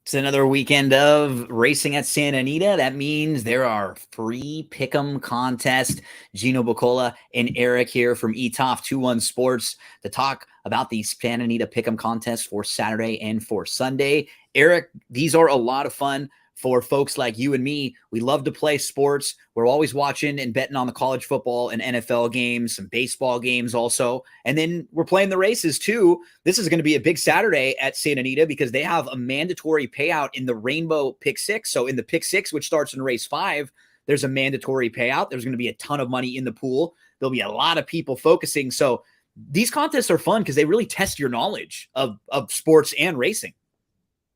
It's another weekend of racing at Santa Anita. That means there are free pick'em contests. Gino Bacola and Eric here from ETOF 21 Sports to talk about the Santa Anita pick'em contest for Saturday and for Sunday. Eric, these are a lot of fun for folks like you and me. We love to play sports. We're always watching and betting on the college football and NFL games, some baseball games also. And then we're playing the races too. This is going to be a big Saturday at Santa Anita because they have a mandatory payout in the Rainbow Pick Six. So in the Pick Six, which starts in race 5, there's a mandatory payout. There's going to be a ton of money in the pool. There'll be a lot of people focusing. So these contests are fun because they really test your knowledge of sports and racing.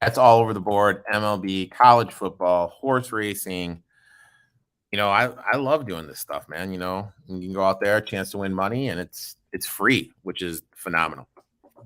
That's all over the board. MLB, college football, horse racing. I love doing this stuff, man. You can go out there, a chance to win money, and it's free, which is phenomenal.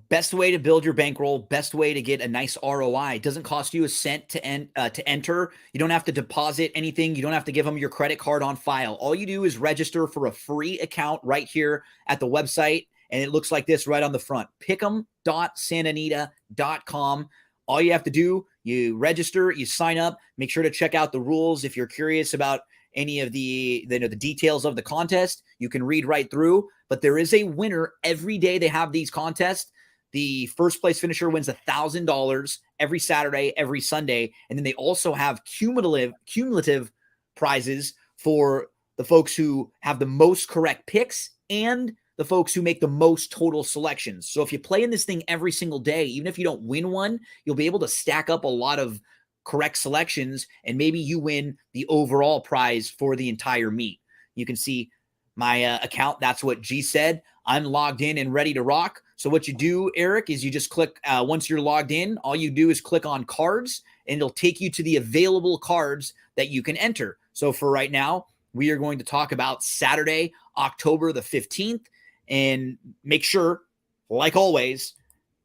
Best way to build your bankroll, best way to get a nice ROI. It doesn't cost you a cent to enter. You don't have to deposit anything. You don't have to give them your credit card on file. All you do is register for a free account right here at the website, and it looks like this right on the front, pick'em.santanita.com. All you have to do, you register, you sign up, make sure to check out the rules. If you're curious about any of the details of the contest, you can read right through. But there is a winner every day they have these contests. The first place finisher wins $1,000 every Saturday, every Sunday. And then they also have cumulative prizes for the folks who have the most correct picks and the folks who make the most total selections. So if you play in this thing every single day, even if you don't win one, you'll be able to stack up a lot of correct selections, and maybe you win the overall prize for the entire meet. You can see my account. That's what G said. I'm logged in and ready to rock. So what you do, Eric, is you just click, once you're logged in, all you do is click on cards, and it'll take you to the available cards that you can enter. So for right now, we are going to talk about Saturday, October the 15th. And make sure, like always,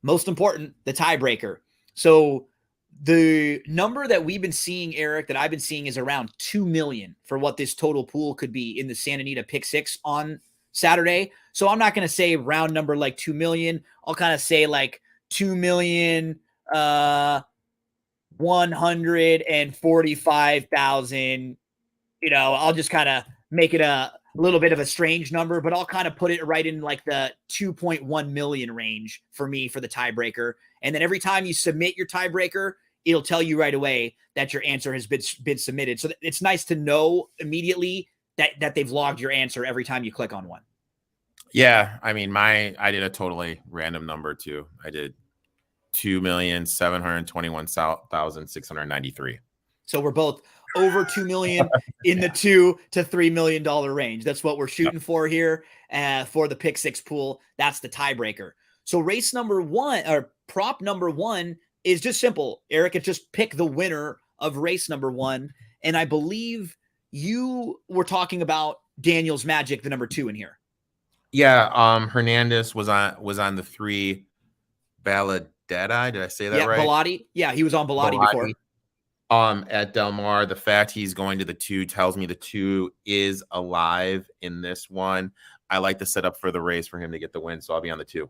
most important, the tiebreaker. So the number that we've been seeing, Eric, that I've been seeing is around 2 million for what this total pool could be in the Santa Anita Pick Six on Saturday. So I'm not going to say round number like 2 million. I'll kind of say like 2,145,000. I'll just kind of make it a little bit of a strange number, but I'll kind of put it right in like the 2.1 million range for me for the tiebreaker. And then every time you submit your tiebreaker, it'll tell you right away that your answer has been submitted. So it's nice to know immediately that they've logged your answer every time you click on one. Yeah. I mean, I did a totally random number too. I did 2,721,693. So we're both over 2 million in the $2 to $3 million range. That's what we're shooting for here for the Pick Six pool. That's the tiebreaker. So race number 1 or prop number 1 is just simple. Eric, it's just pick the winner of race number 1. And I believe you were talking about Daniel's Magic, the number 2 in here. Yeah. Hernandez was on the 3 Balladetta. Did I say that right? Bellotti. Yeah, he was on Bellotti before. At Del Mar, the fact he's going to the 2 tells me the 2 is alive in this one. I like the setup for the race for him to get the win, so I'll be on the 2.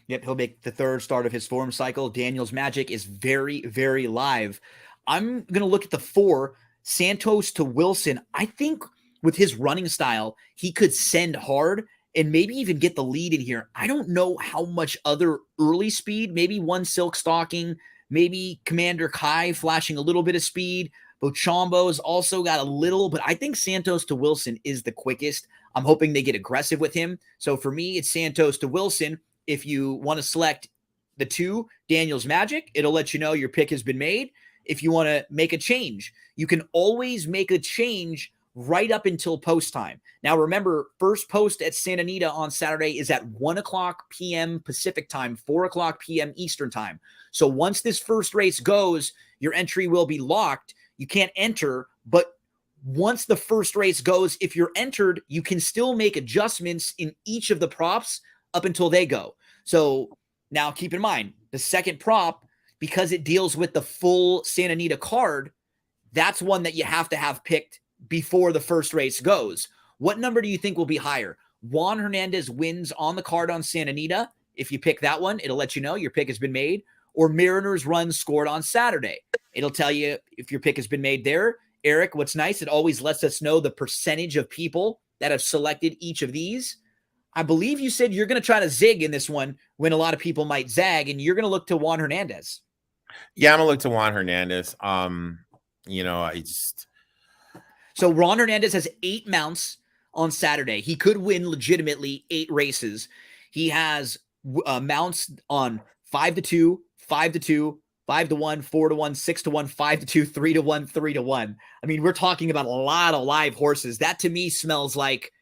Yep, he'll make the 3rd start of his form cycle. Daniel's Magic is very, very live. I'm going to look at the 4, Santos to Wilson. I think with his running style, he could send hard and maybe even get the lead in here. I don't know how much other early speed, maybe one Silk Stocking, maybe Commander Kai flashing a little bit of speed. Bochambo's also got a little, but I think Santos to Wilson is the quickest. I'm hoping they get aggressive with him. So for me, it's Santos to Wilson. If you want to select the 2, Daniel's Magic, it'll let you know your pick has been made. If you want to make a change, you can always make a change right up until post time. Now, remember, first post at Santa Anita on Saturday is at 1:00 p.m. Pacific time, 4:00 p.m. Eastern time. So once this first race goes, your entry will be locked. You can't enter, but once the first race goes, if you're entered, you can still make adjustments in each of the props up until they go. So now keep in mind, the second prop, because it deals with the full Santa Anita card, that's one that you have to have picked before the first race goes. What number do you think will be higher? Juan Hernandez wins on the card on Santa Anita. If you pick that one, it'll let you know your pick has been made. Or Mariners run scored on Saturday. It'll tell you if your pick has been made there. Eric, what's nice, it always lets us know the percentage of people that have selected each of these. I believe you said you're going to try to zig in this one when a lot of people might zag, and you're going to look to Juan Hernandez. Yeah, I'm going to look to Juan Hernandez. So Juan Hernandez has 8 mounts on Saturday. He could win legitimately 8 races. He has mounts on 5-2, 5-2, 5-1, 4-1, 6-1, 5-2, 3-1, 3-1. I mean, we're talking about a lot of live horses. That to me smells like,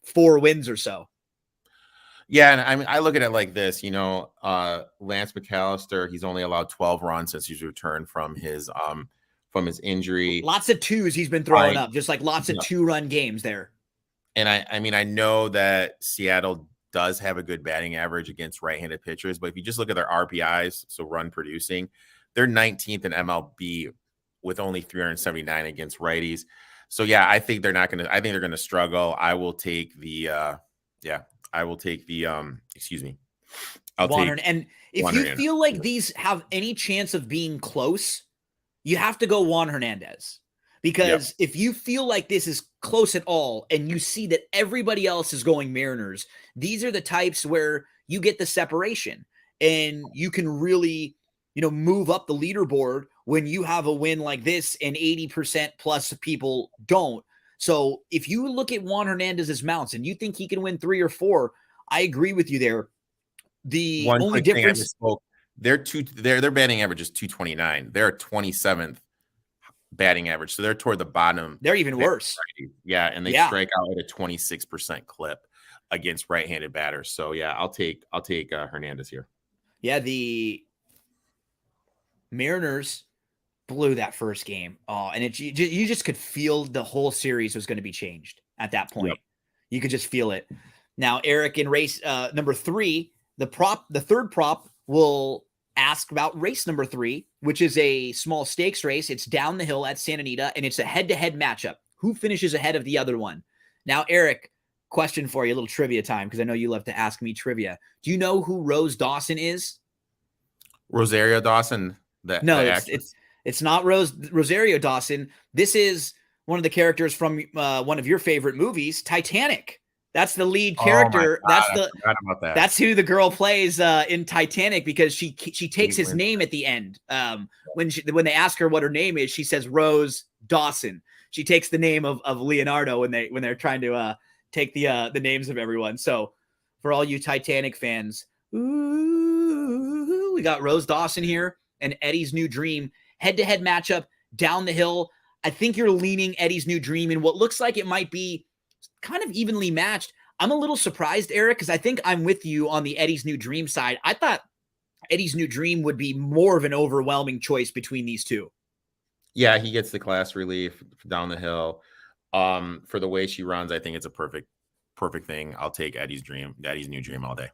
4 wins or so. Yeah, and I mean, I look at it like this. Lance McAllister, he's only allowed 12 runs since he's returned from his injury. Lots of 2s he's been throwing up, just like lots of 2-run games there. And I know that Seattle does have a good batting average against right-handed pitchers, but if you just look at their RPIs, so run producing, they're 19th in MLB with only 379 against righties. So yeah, I think they're going to struggle. And if you feel like these have any chance of being close, you have to go Juan Hernandez. Because if you feel like this is close at all and you see that everybody else is going Mariners, these are the types where you get the separation and you can really, move up the leaderboard when you have a win like this and 80% plus people don't. So if you look at Juan Hernandez's mounts and you think he can win 3 or 4, I agree with you there. The only difference, their batting average is 229. They're 27th batting average, so they're toward the bottom. They're even worse. Yeah, and they strike out at a 26% clip against right-handed batters. So yeah, I'll take Hernandez here. Yeah, the Mariners blew that first game. Oh, and you just could feel the whole series was going to be changed at that point. Yep. You could just feel it. Now, Eric, in race number 3, the third prop will ask about race number 3, which is a small stakes race. It's down the hill at Santa Anita, and it's a head-to-head matchup. Who finishes ahead of the other one? Now, Eric, question for you, a little trivia time, because I know you love to ask me trivia. Do you know who Rose Dawson is? Rosario Dawson? No, it's not Rosario Dawson. This is one of the characters from one of your favorite movies, Titanic. That's the lead character. Oh my God, That's who the girl plays in Titanic, because she takes his name at the end. When they ask her what her name is, she says Rose Dawson. She takes the name of Leonardo when they're trying to take the names of everyone. So for all you Titanic fans, we got Rose Dawson here and Eddie's New Dream head-to-head matchup down the hill. I think you're leaning Eddie's New Dream in what looks like it might be kind of evenly matched. I'm a little surprised, Eric, because I think I'm with you on the Eddie's New Dream side. I thought Eddie's New Dream would be more of an overwhelming choice between these two. Yeah, he gets the class relief down the hill. For the way she runs, I think it's a perfect thing. I'll take Eddie's New Dream all day.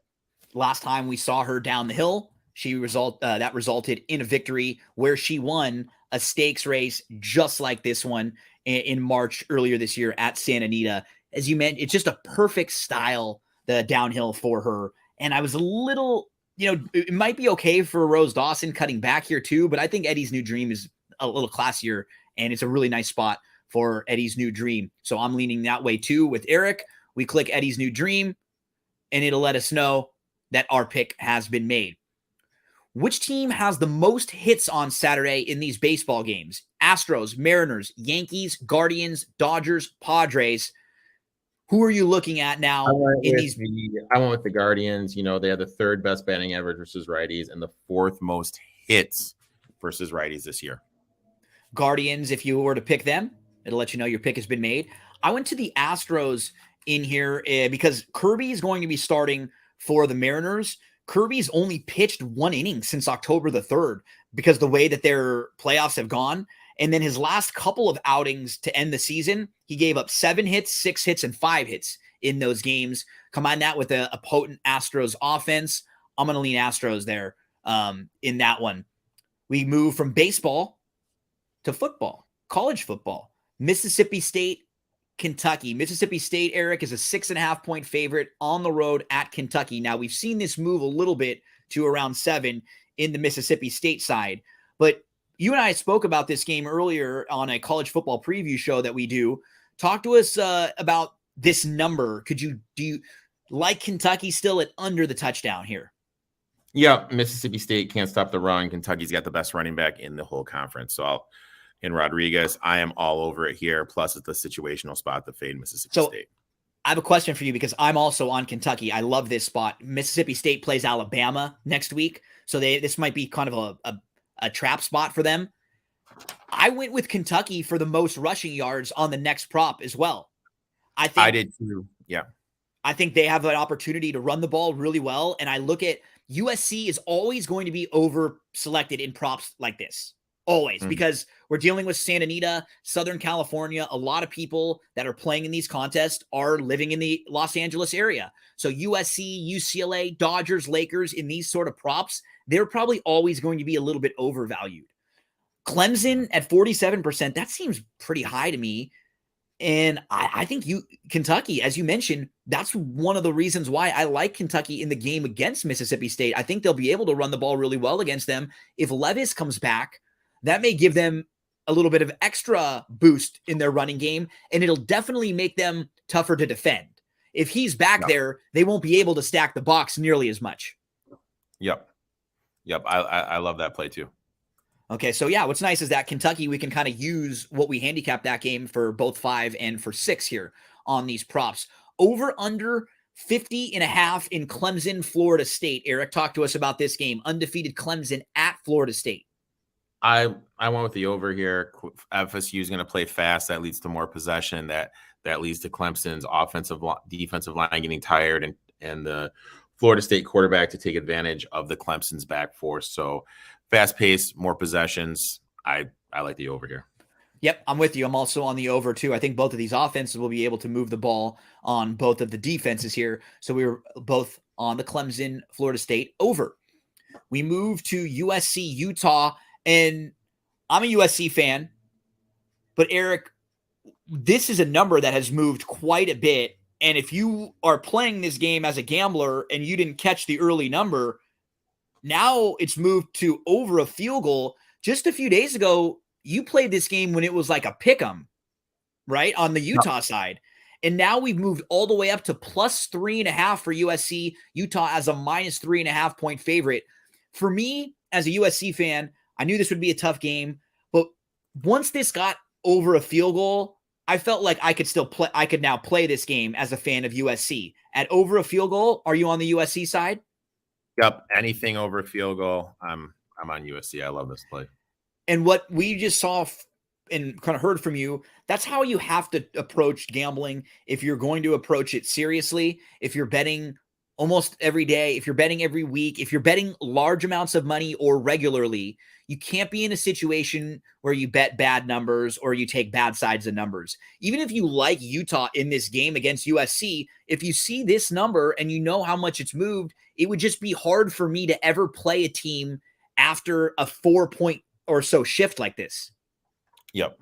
Last time we saw her down the hill, that resulted in a victory where she won a stakes race just like this one in March earlier this year at Santa Anita. As you mentioned, it's just a perfect style, the downhill for her. And I was a little, it might be okay for Rose Dawson cutting back here too, but I think Eddie's New Dream is a little classier, and it's a really nice spot for Eddie's New Dream. So I'm leaning that way too with Eric. We click Eddie's New Dream, and it'll let us know that our pick has been made. Which team has the most hits on Saturday in these baseball games? Astros, Mariners, Yankees, Guardians, Dodgers, Padres. Who are you looking at now I went with the Guardians. They have the 3rd best batting average versus righties and the 4th most hits versus righties this year. Guardians, if you were to pick them, it'll let you know your pick has been made. I went to the Astros in here because Kirby is going to be starting for the Mariners. Kirby's only pitched 1 inning since October the 3rd because the way that their playoffs have gone. And then his last couple of outings to end the season, he gave up 7 hits, 6 hits, and 5 hits in those games. Combine that with a potent Astros offense. I'm going to lean Astros there in that one. We move from baseball to football, college football. Mississippi State, Kentucky. Mississippi State, Eric, is a 6.5-point favorite on the road at Kentucky. Now, we've seen this move a little bit to around 7 in the Mississippi State side, but you and I spoke about this game earlier on a college football preview show that we do. Talk to us about this number. Do you like Kentucky still at under the touchdown here? Yeah, Mississippi State can't stop the run. Kentucky's got the best running back in the whole conference. So in Rodriguez, I am all over it here. Plus, it's a situational spot to fade Mississippi State. I have a question for you because I'm also on Kentucky. I love this spot. Mississippi State plays Alabama next week, so this might be kind of a trap spot for them. I went with Kentucky for the most rushing yards on the next prop as well. I did too. Yeah. I think they have an opportunity to run the ball really well. And I look at USC is always going to be over selected in props like this. Always, because we're dealing with Santa Anita, Southern California. A lot of people that are playing in these contests are living in the Los Angeles area. So USC, UCLA, Dodgers, Lakers in these sort of props, they're probably always going to be a little bit overvalued. Clemson at 47%, that seems pretty high to me. And I think Kentucky, as you mentioned, that's one of the reasons why I like Kentucky in the game against Mississippi State. I think they'll be able to run the ball really well against them. If Levis comes back, that may give them a little bit of extra boost in their running game, and it'll definitely make them tougher to defend. If he's back there, they won't be able to stack the box nearly as much. Yep. I love that play too. Okay, so yeah, what's nice is that Kentucky, we can kind of use what we handicap that game for both 5 and for 6 here on these props. Over under 50.5 in Clemson, Florida State. Eric, talk to us about this game. Undefeated Clemson at Florida State. I went with the over here. FSU is going to play fast. That leads to more possession. That leads to Clemson's defensive line getting tired, and the Florida State quarterback to take advantage of the Clemson's back force. So fast pace, more possessions. I like the over here. Yep, I'm with you. I'm also on the over too. I think both of these offenses will be able to move the ball on both of the defenses here. So we were both on the Clemson, Florida State over. We move to USC, Utah. And I'm a USC fan, but Eric, this is a number that has moved quite a bit. And if you are playing this game as a gambler and you didn't catch the early number, now it's moved to over a field goal. Just a few days ago, you played this game when it was like a pick 'em, right? On the Utah side. And now we've moved all the way up to plus 3.5 for USC, Utah as a minus 3.5 point favorite. For me, as a USC fan, I knew this would be a tough game, but once this got over a field goal, I felt like I could now play this game as a fan of USC. At over a field goal, are you on the USC side? Yep. Anything over a field goal, I'm on USC. I love this play. And what we just saw and kind of heard from you, that's how you have to approach gambling if you're going to approach it seriously. If you're betting almost every day, if you're betting every week, if you're betting large amounts of money or regularly, you can't be in a situation where you bet bad numbers or you take bad sides of numbers. Even if you like Utah in this game against USC, if you see this number and you know how much it's moved, it would just be hard for me to ever play a team after a 4-point or so shift like this. Yep.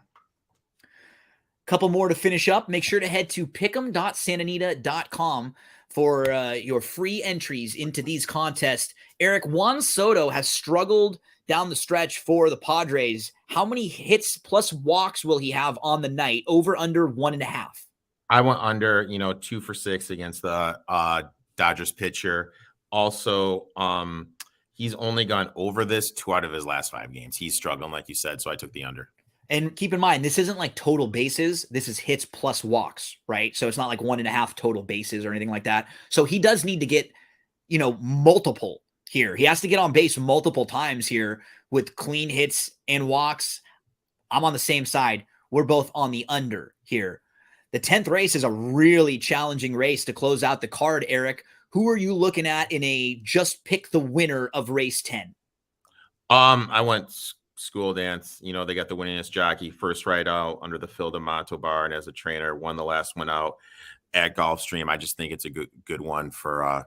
Couple more to finish up. Make sure to head to pick'em.santanita.com for your free entries into these contests. Eric, Juan Soto has struggled down the stretch for the Padres. How many hits plus walks will he have on the night? Over, under 1.5? I went under, 2 for 6 against the Dodgers pitcher. Also, he's only gone over this 2 out of his last 5 games. He's struggling, like you said, so I took the under. And keep in mind, this isn't like total bases. This is hits plus walks, right? So it's not like 1.5 total bases or anything like that. So he does need to get, multiple here. He has to get on base multiple times here with clean hits and walks. I'm on the same side. We're both on the under here. The 10th race is a really challenging race to close out the card, Eric. Who are you looking at in a just pick the winner of race 10? I went School Dance. They got the winningest jockey, first ride out under the Phil D'Amato bar, and as a trainer, won the last one out at Gulfstream. I just think it's a good one for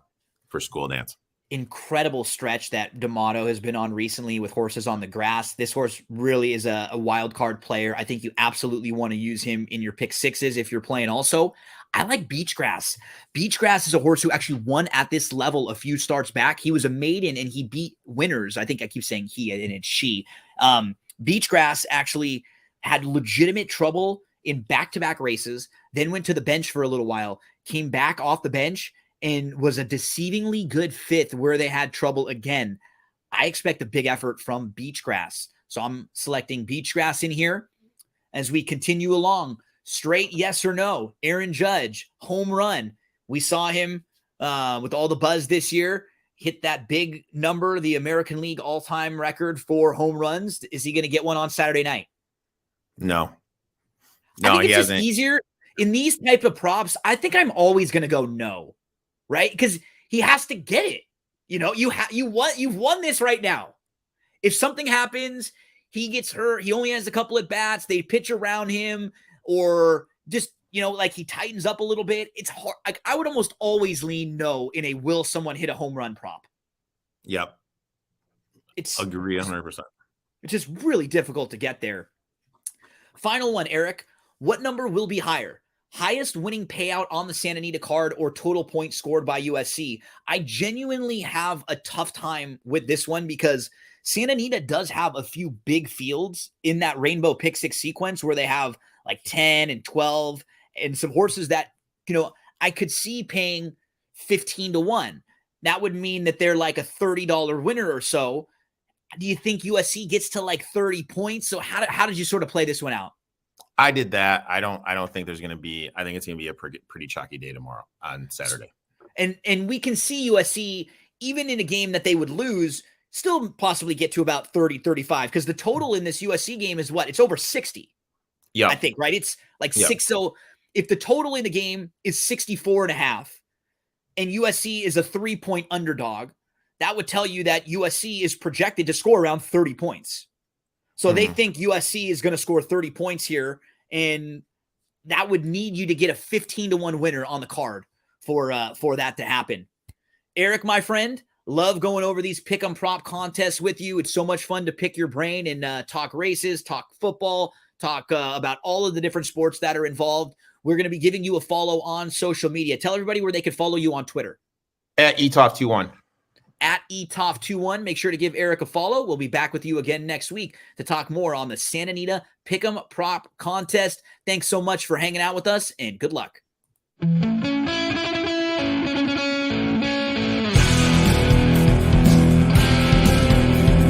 School Dance. Incredible stretch that D'Amato has been on recently with horses on the grass. This horse really is a wild card player. I think you absolutely want to use him in your pick sixes if you're playing. Also, I like Beachgrass. Beachgrass is a horse who actually won at this level a few starts back. He was a maiden and he beat winners. I think I keep saying he and it's she. Beachgrass actually had legitimate trouble in back-to-back races, then went to the bench for a little while, came back off the bench, and was a deceivingly good fifth where they had trouble again. I expect a big effort from Beachgrass. So I'm selecting Beachgrass in here. As we continue along, straight yes or no, Aaron Judge, home run. We saw him with all the buzz this year, hit that big number, the American League all-time record for home runs. Is he going to get one on Saturday night? No. I think he it's just hasn't. easier in these type of props. I think I'm always going to go no, right? Because he has to get it. You've won this right now. If something happens, he gets hurt, he only has a couple at bats, they pitch around him, or just, like he tightens up a little bit. It's hard. Like, I would almost always lean no in a will someone hit a home run prop. Yep. Agree 100%. It's just really difficult to get there. Final one, Eric. What number will be higher? Highest winning payout on the Santa Anita card or total points scored by USC? I genuinely have a tough time with this one because Santa Anita does have a few big fields in that Rainbow Pick Six sequence where they have like 10 and 12 and some horses that, I could see paying 15-1. That would mean that they're like a $30 winner or so. Do you think USC gets to like 30 points? So how did you sort of play this one out? I did that. I don't think there's going to be, I think it's going to be a pretty chalky day tomorrow on Saturday. And we can see USC, even in a game that they would lose, still possibly get to about 30, 35, because the total in this USC game is what? It's over 60. Yeah. I think, right? It's like 6. So if the total in the game is 64.5 and USC is a 3-point underdog, that would tell you that USC is projected to score around 30 points. So they think USC is going to score 30 points here, and that would need you to get a 15-1 winner on the card for that to happen. Eric, my friend, love going over these pick 'em prop contests with you. It's so much fun to pick your brain and talk races, talk football, talk about all of the different sports that are involved. We're going to be giving you a follow on social media. Tell everybody where they can follow you on Twitter. At ETOF21. At ETOF21. Make sure to give Eric a follow. We'll be back with you again next week to talk more on the Santa Anita Pick'em Prop Contest. Thanks so much for hanging out with us, and good luck.